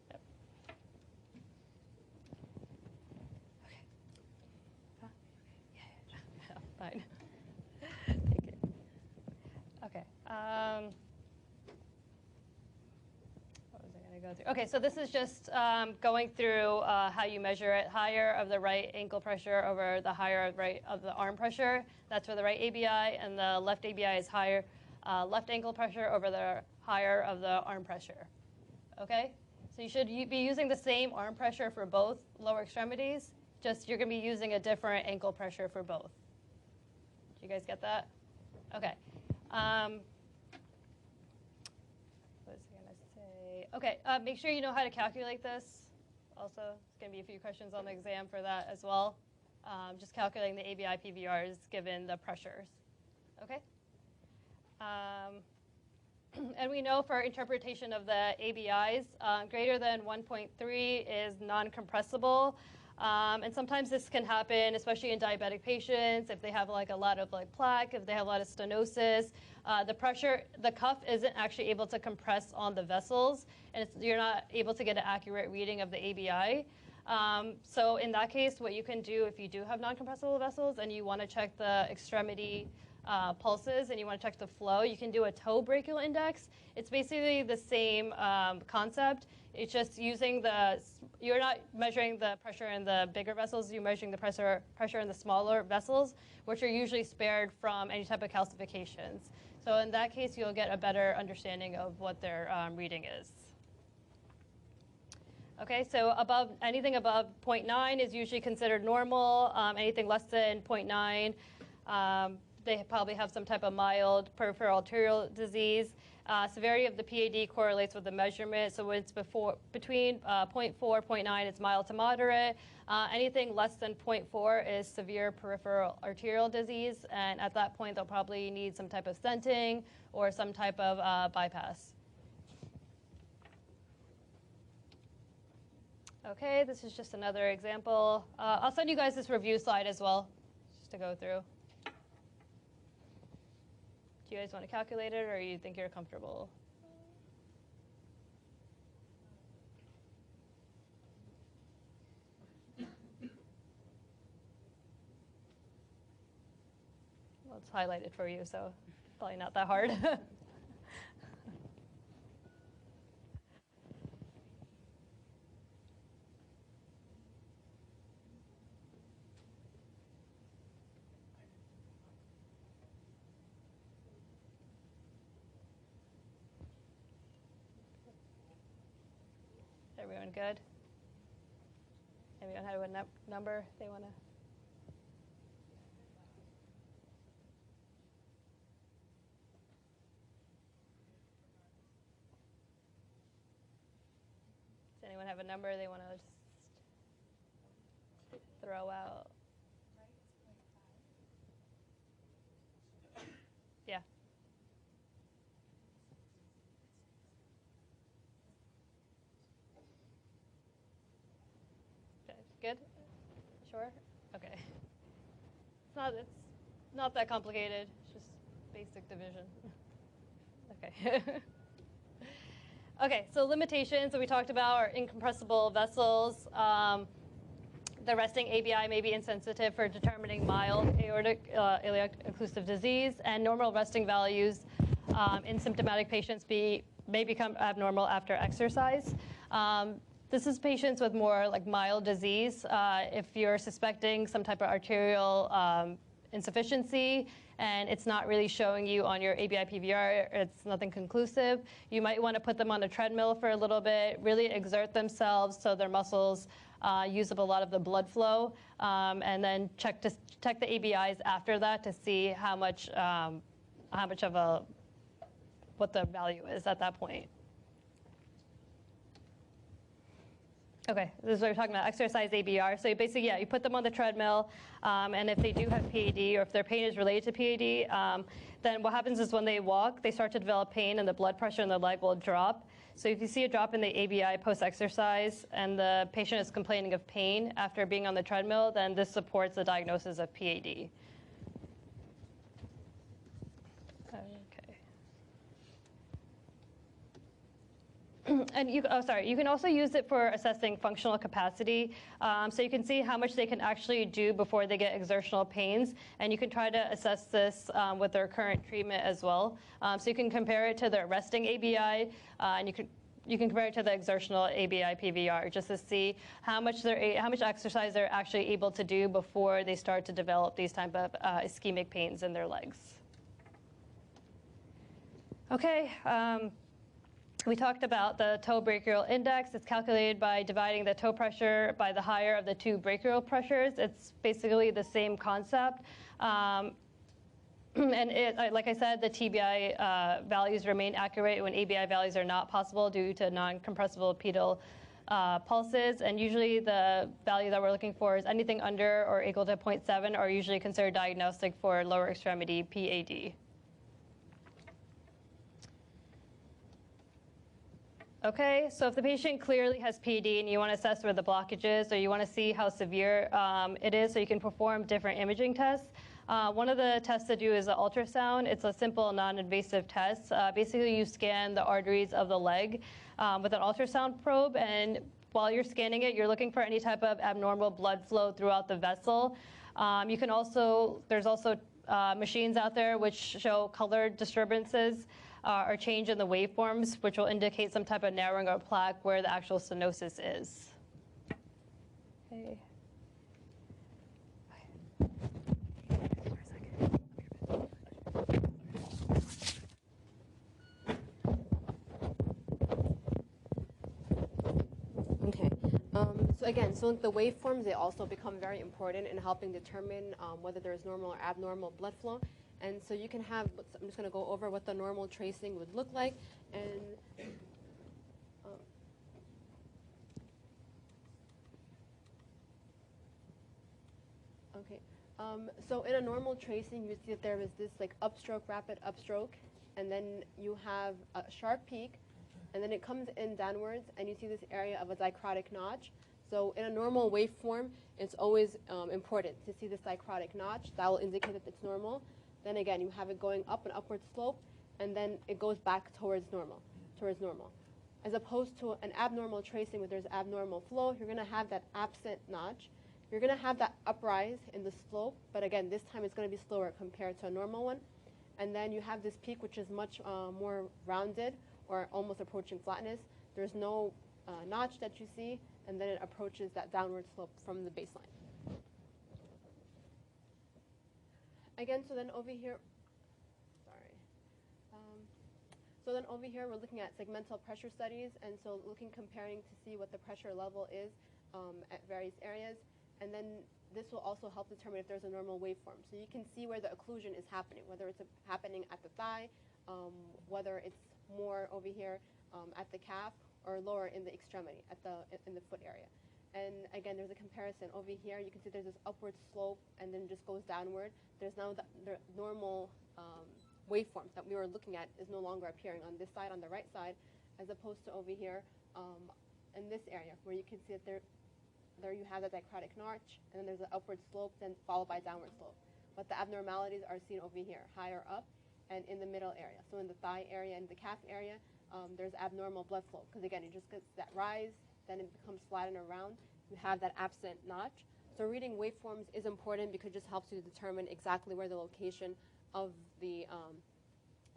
Yep. Okay. Huh? Yeah, fine. Thank you. Okay. What was I going to go through? Okay, so this is just going through how you measure it. Higher of the right ankle pressure over the higher right of the arm pressure. That's for the right ABI, and the left ABI is higher left ankle pressure over the higher of the arm pressure. Okay, so you should be using the same arm pressure for both lower extremities. Just you're going to be using a different ankle pressure for both. Do you guys get that? Okay. What was I going to say? Okay, make sure you know how to calculate this. Also, there's going to be a few questions on the exam for that as well. Just calculating the ABI PVRs given the pressures. Okay? And we know for interpretation of the ABIs, greater than 1.3 is non-compressible. And sometimes this can happen, especially in diabetic patients, if they have like a lot of like plaque, if they have a lot of stenosis. The cuff isn't actually able to compress on the vessels, and you're not able to get an accurate reading of the ABI. So in that case, what you can do if you do have non-compressible vessels and you want to check the extremity pulses and you want to check the flow, you can do a toe brachial index. It's basically the same concept. It's just using you're not measuring the pressure in the bigger vessels, you're measuring the pressure in the smaller vessels, which are usually spared from any type of calcifications. So in that case, you'll get a better understanding of what their reading is. Okay, so anything above 0.9 is usually considered normal. Anything less than 0.9, they probably have some type of mild peripheral arterial disease. Severity of the PAD correlates with the measurement. So when it's between 0.4, 0.9, it's mild to moderate. Anything less than 0.4 is severe peripheral arterial disease. And at that point, they'll probably need some type of stenting or some type of bypass. Okay, this is just another example. I'll send you guys this review slide as well, just to go through. Do you guys want to calculate it, or you think you're comfortable? Well, it's highlighted for you, so probably not that hard. Everyone good? Anyone have a number they want to? have a number they want to just throw out. Yeah. Okay, good? Sure? Okay. It's not that complicated. It's just basic division. Okay. Okay, so limitations that we talked about are incompressible vessels. The resting ABI may be insensitive for determining mild aortic iliac occlusive disease, and normal resting values in symptomatic patients may become abnormal after exercise. This is patients with more like mild disease. If you're suspecting some type of arterial insufficiency and it's not really showing you on your ABI PVR, it's nothing conclusive, you might want to put them on a treadmill for a little bit, really exert themselves so their muscles use up a lot of the blood flow, and then check the ABIs after that to see how much of what the value is at that point. Okay, this is what we're talking about, exercise ABR. So basically, yeah, you put them on the treadmill, and if they do have PAD or if their pain is related to PAD, then what happens is when they walk, they start to develop pain and the blood pressure in the leg will drop. So if you see a drop in the ABI post-exercise and the patient is complaining of pain after being on the treadmill, then this supports the diagnosis of PAD. And you can also use it for assessing functional capacity. So you can see how much they can actually do before they get exertional pains. And you can try to assess this with their current treatment as well. So you can compare it to their resting ABI, and you can compare it to the exertional ABI PVR just to see how much exercise they're actually able to do before they start to develop these type of ischemic pains in their legs. Okay. We talked about the toe brachial index. It's calculated by dividing the toe pressure by the higher of the two brachial pressures. It's basically the same concept. And like I said, the TBI values remain accurate when ABI values are not possible due to non-compressible pedal pulses. And usually the value that we're looking for is anything under or equal to 0.7 are usually considered diagnostic for lower extremity PAD. Okay, so if the patient clearly has PAD and you want to assess where the blockage is or you want to see how severe it is so you can perform different imaging tests, one of the tests to do is an ultrasound. It's a simple non-invasive test. Basically, you scan the arteries of the leg with an ultrasound probe, and while you're scanning it, you're looking for any type of abnormal blood flow throughout the vessel. There's also machines out there which show color disturbances or change in the waveforms, which will indicate some type of narrowing or plaque where the actual stenosis is. Okay. Okay. So again, so the waveforms, they also become very important in helping determine whether there's normal or abnormal blood flow. And so you can have, I'm just going to go over what the normal tracing would look like. And okay. So in a normal tracing, you see that there is this like upstroke, rapid upstroke, and then you have a sharp peak, and then it comes in downwards, and you see this area of a dichrotic notch. So in a normal waveform, it's always important to see this dichrotic notch. That will indicate that it's normal. Then again, you have it going up an upward slope, and then it goes back towards normal. As opposed to an abnormal tracing where there's abnormal flow, you're going to have that absent notch. You're going to have that uprise in the slope, but again, this time it's going to be slower compared to a normal one. And then you have this peak, which is much more rounded or almost approaching flatness. There's no notch that you see, and then it approaches that downward slope from the baseline. Again, so then over here, we're looking at segmental pressure studies, and so comparing to see what the pressure level is at various areas, and then this will also help determine if there's a normal waveform. So you can see where the occlusion is happening, whether it's happening at the thigh, whether it's more over here at the calf, or lower in the extremity in the foot area. And again, there's a comparison over here. You can see there's this upward slope and then just goes downward. There's now the normal waveform that we were looking at is no longer appearing on this side, on the right side, as opposed to over here in this area where you can see that there you have the dichrotic notch, and then there's an upward slope, then followed by downward slope. But the abnormalities are seen over here, higher up and in the middle area. So in the thigh area and the calf area, there's abnormal blood flow because again, it just gets that rise, then it becomes flattened around. You have that absent notch. So reading waveforms is important because it just helps you determine exactly where the location of the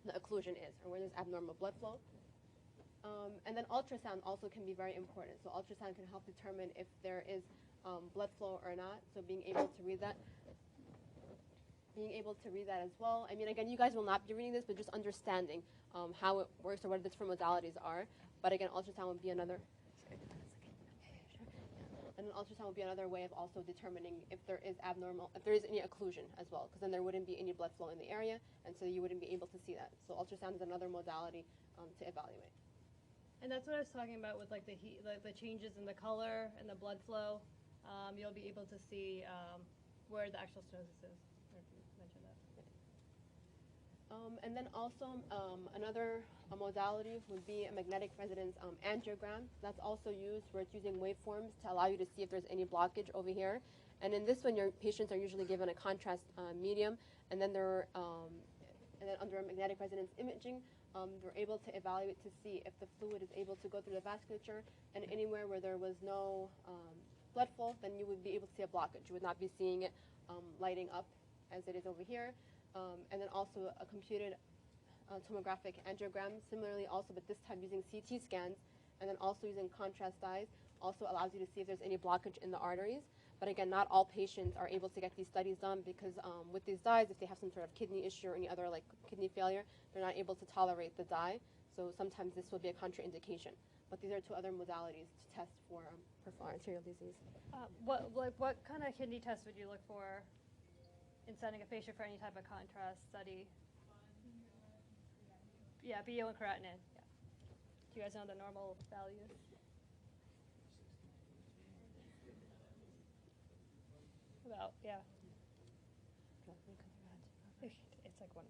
occlusion is or where there's abnormal blood flow. And then ultrasound also can be very important. So ultrasound can help determine if there is blood flow or not. So being able to read that. Being able to read that as well. I mean, again, you guys will not be reading this, but just understanding how it works or what the different modalities are. But again, ultrasound would be another. And an ultrasound would be another way of also determining if there is any occlusion as well, because then there wouldn't be any blood flow in the area, and so you wouldn't be able to see that. So ultrasound is another modality to evaluate. And that's what I was talking about with like the heat, like the changes in the color and the blood flow. You'll be able to see where the actual stenosis is. Or if you mentioned that. And then also another modality would be a magnetic resonance angiogram. That's also used where it's using waveforms to allow you to see if there's any blockage over here. And in this one, your patients are usually given a contrast medium, and then and then under magnetic resonance imaging, they're able to evaluate to see if the fluid is able to go through the vasculature, and anywhere where there was no blood flow, then you would be able to see a blockage. You would not be seeing it lighting up as it is over here. And then also a computed tomographic angiogram, similarly also, but this time using CT scans, and then also using contrast dyes, also allows you to see if there's any blockage in the arteries. But again, not all patients are able to get these studies done because with these dyes, if they have some sort of kidney issue or any other like kidney failure, they're not able to tolerate the dye. So sometimes this will be a contraindication. But these are two other modalities to test for peripheral arterial disease. What kind of kidney test would you look for in sending a patient for any type of contrast study? Yeah, BO and creatinine. Yeah. Do you guys know the normal values? About, yeah. It's like 1%.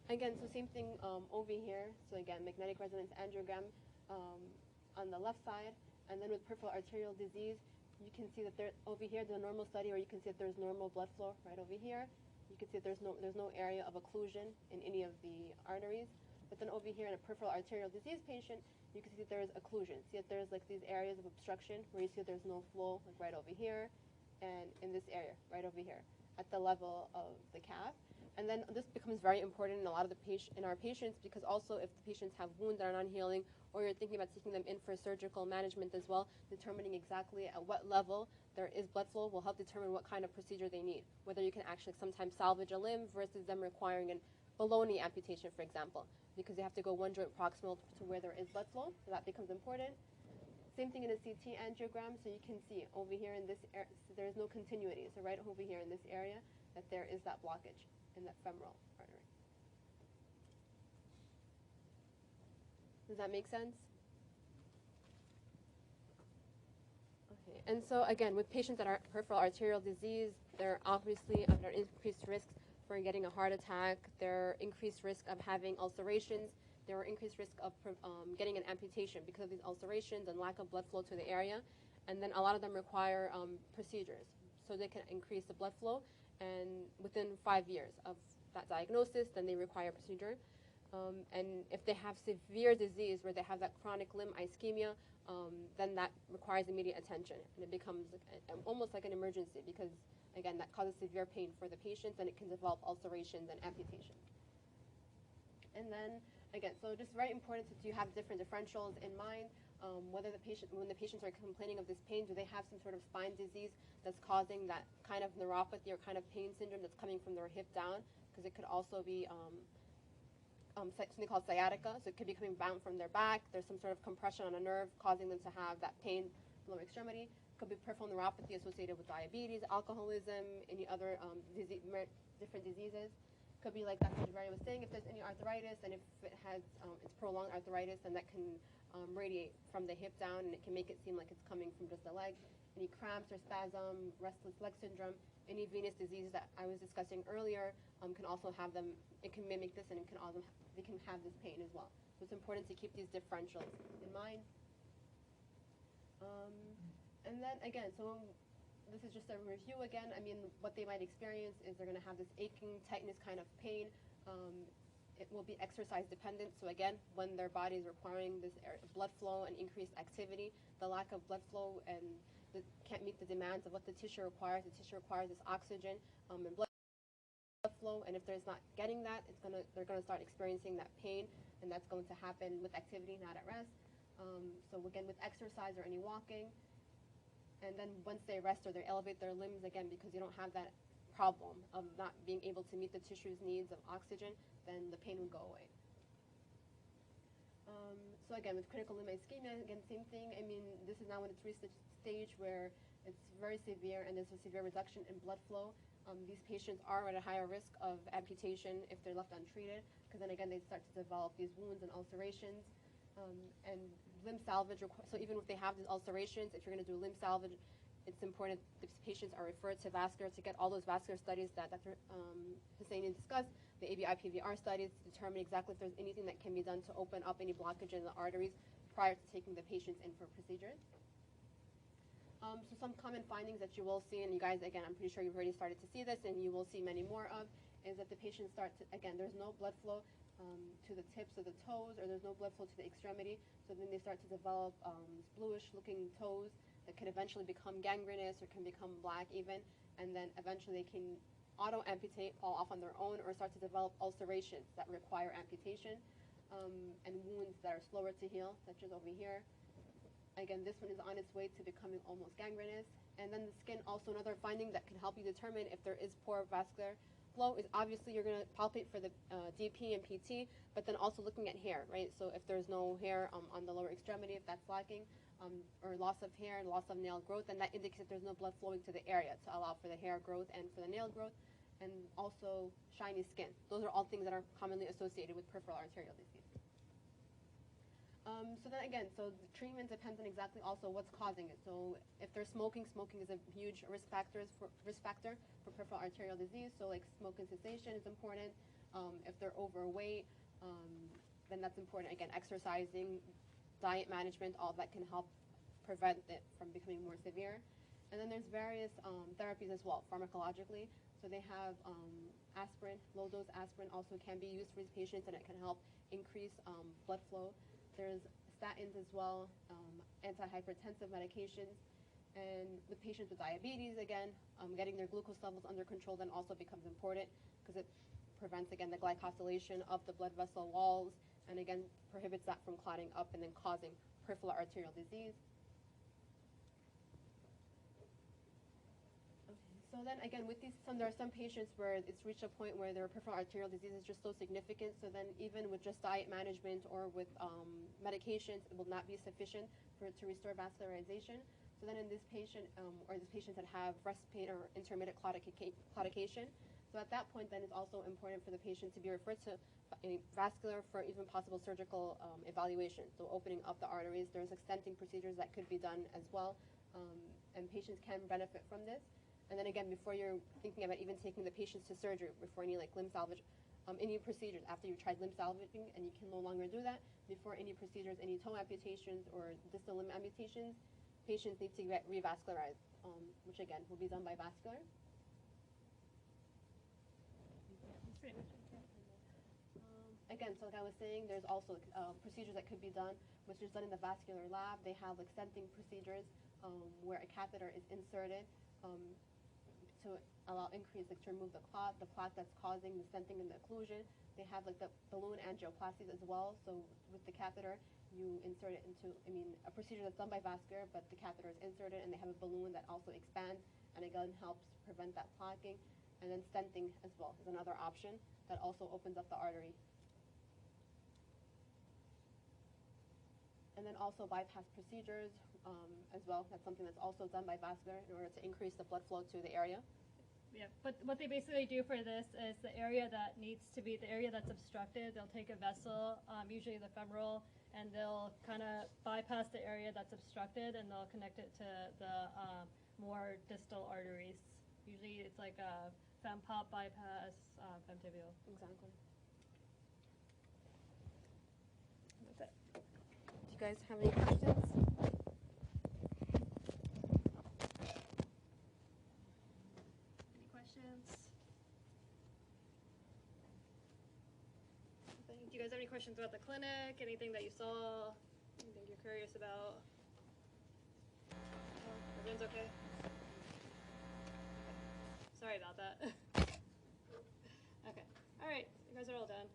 Again, so same thing over here. So again, magnetic resonance angiogram on the left side, and then with peripheral arterial disease, you can see that over here, the normal study, or you can see that there's normal blood flow right over here. You can see that there's no area of occlusion in any of the arteries. But then over here in a peripheral arterial disease patient, you can see that there's occlusion. See that there's like these areas of obstruction where you see that there's no flow, like right over here, and in this area, right over here, at the level of the calf. And then this becomes very important in a lot of in our patients, because also if the patients have wounds that are non-healing, or you're thinking about taking them in for surgical management as well, determining exactly at what level there is blood flow will help determine what kind of procedure they need. Whether you can actually sometimes salvage a limb versus them requiring a below-knee amputation, for example, because they have to go one joint proximal to where there is blood flow, so that becomes important. Same thing in a CT angiogram, so you can see over here in this area, so there's no continuity. So right over here in this area, that there is that blockage in that femoral artery. Does that make sense? Okay, and so again, with patients that are peripheral arterial disease, they're obviously under increased risk for getting a heart attack. They're increased risk of having ulcerations. There are increased risk of getting an amputation because of these ulcerations and lack of blood flow to the area. And then a lot of them require procedures. So they can increase the blood flow, and within 5 years of that diagnosis, then they require a procedure. And if they have severe disease where they have that chronic limb ischemia, then that requires immediate attention. And it becomes almost like an emergency because, again, that causes severe pain for the patients, and it can develop ulcerations and amputations. And then, again, so just very important that you have different differentials in mind. Whether when the patients are complaining of this pain, do they have some sort of spine disease that's causing that kind of neuropathy or kind of pain syndrome that's coming from their hip down? Because it could also be something called sciatica, so it could be coming down from their back. There's some sort of compression on a nerve causing them to have that pain in the lower extremity. It could be peripheral neuropathy associated with diabetes, alcoholism, any other different diseases. Could be like Dr. Jabari was saying, if there's any arthritis and if it has it's prolonged arthritis, then that can radiate from the hip down, and it can make it seem like it's coming from just the leg. Any cramps or spasm, restless leg syndrome, any venous diseases that I was discussing earlier can also have them. It can mimic this, and it can also they can have this pain as well. So it's important to keep these differentials in mind. And then again, so this is just a review again. I mean, what they might experience is they're going to have this aching, tightness kind of pain. It will be exercise dependent. So again, when their body is requiring this blood flow and increased activity, the lack of blood flow and can't meet the demands of what the tissue requires. The tissue requires this oxygen and blood flow, and if there's not getting that, they're gonna start experiencing that pain, and that's going to happen with activity, not at rest. So again, with exercise or any walking. And then once they rest or they elevate their limbs again, because you don't have that problem of not being able to meet the tissue's needs of oxygen, then the pain would go away. So again, with critical limb ischemia, again, same thing. I mean, this is now when it's reached the stage where it's very severe and there's a severe reduction in blood flow. These patients are at a higher risk of amputation if they're left untreated, because then again, they start to develop these wounds and ulcerations. And limb salvage, so even if they have these ulcerations, if you're going to do limb salvage, it's important these patients are referred to vascular to get all those vascular studies that Dr. Husseini discussed, the ABI-PVR studies, to determine exactly if there's anything that can be done to open up any blockage in the arteries prior to taking the patients in for procedures. So some common findings that you will see, and you guys, again, I'm pretty sure you've already started to see this, and you will see many more of, is that the patients start to, again, there's no blood flow to the tips of the toes, or there's no blood flow to the extremity, so then they start to develop bluish-looking toes that can eventually become gangrenous or can become black even, and then eventually they can auto-amputate, fall off on their own, or start to develop ulcerations that require amputation, and wounds that are slower to heal, such as over here. Again, this one is on its way to becoming almost gangrenous. And then the skin, also another finding that can help you determine if there is poor vascular flow is obviously you're going to palpate for the DP and PT, but then also looking at hair, right? So if there's no hair on the lower extremity, if that's lacking, or loss of hair, loss of nail growth, then that indicates that there's no blood flowing to the area to allow for the hair growth and for the nail growth, and also shiny skin. Those are all things that are commonly associated with peripheral arterial disease. So then again, so the treatment depends on exactly also what's causing it. So if they're smoking, smoking is a huge risk factor for peripheral arterial disease. So like smoking cessation is important. If they're overweight, then that's important. Again, exercising, diet management, all that can help prevent it from becoming more severe. And then there's various therapies as well, pharmacologically. So they have aspirin, low-dose aspirin also can be used for these patients, and it can help increase blood flow. There's statins as well, antihypertensive medications. And with patients with diabetes, again, getting their glucose levels under control then also becomes important, because it prevents, again, the glycosylation of the blood vessel walls, and again, prohibits that from clotting up and then causing peripheral arterial disease. So then again, with these, there are some patients where it's reached a point where their peripheral arterial disease is just so significant, so then even with just diet management or with medications, it will not be sufficient to restore vascularization. So then in this patient, or these patients that have rest pain or intermittent claudication, so at that point then it's also important for the patient to be referred to a vascular for even possible surgical evaluation. So opening up the arteries, there's stenting procedures that could be done as well, and patients can benefit from this. And then again, before you're thinking about even taking the patients to surgery, before any like limb salvage, any procedures, after you've tried limb salvaging and you can no longer do that, before any procedures, any toe amputations or distal limb amputations, patients need to get revascularized, which again will be done by vascular. Again, so like I was saying, there's also procedures that could be done, which is done in the vascular lab. They have like stenting procedures where a catheter is inserted to allow increase, like to remove the clot that's causing the stenting and the occlusion. They have like the balloon angioplasties as well. So with the catheter, you insert it into, a procedure that's done by vascular, but the catheter is inserted and they have a balloon that also expands and again helps prevent that clotting. And then stenting as well is another option that also opens up the artery. And then also bypass procedures as well. That's something that's also done by vascular in order to increase the blood flow to the area. May Yeah, but what they basically do for this is the area that needs to be, the area that's obstructed, they'll take a vessel, usually the femoral, and they'll kind of bypass the area that's obstructed and they'll connect it to the more distal arteries. Usually it's like a fem-pop bypass, femtibial. Exactly. That's it. Do you guys have any questions? Any questions? Nothing? Do you guys have any questions about the clinic? Anything that you saw? Anything you're curious about? No? Everyone's okay? Sorry about that. Okay. All right. You guys are all done.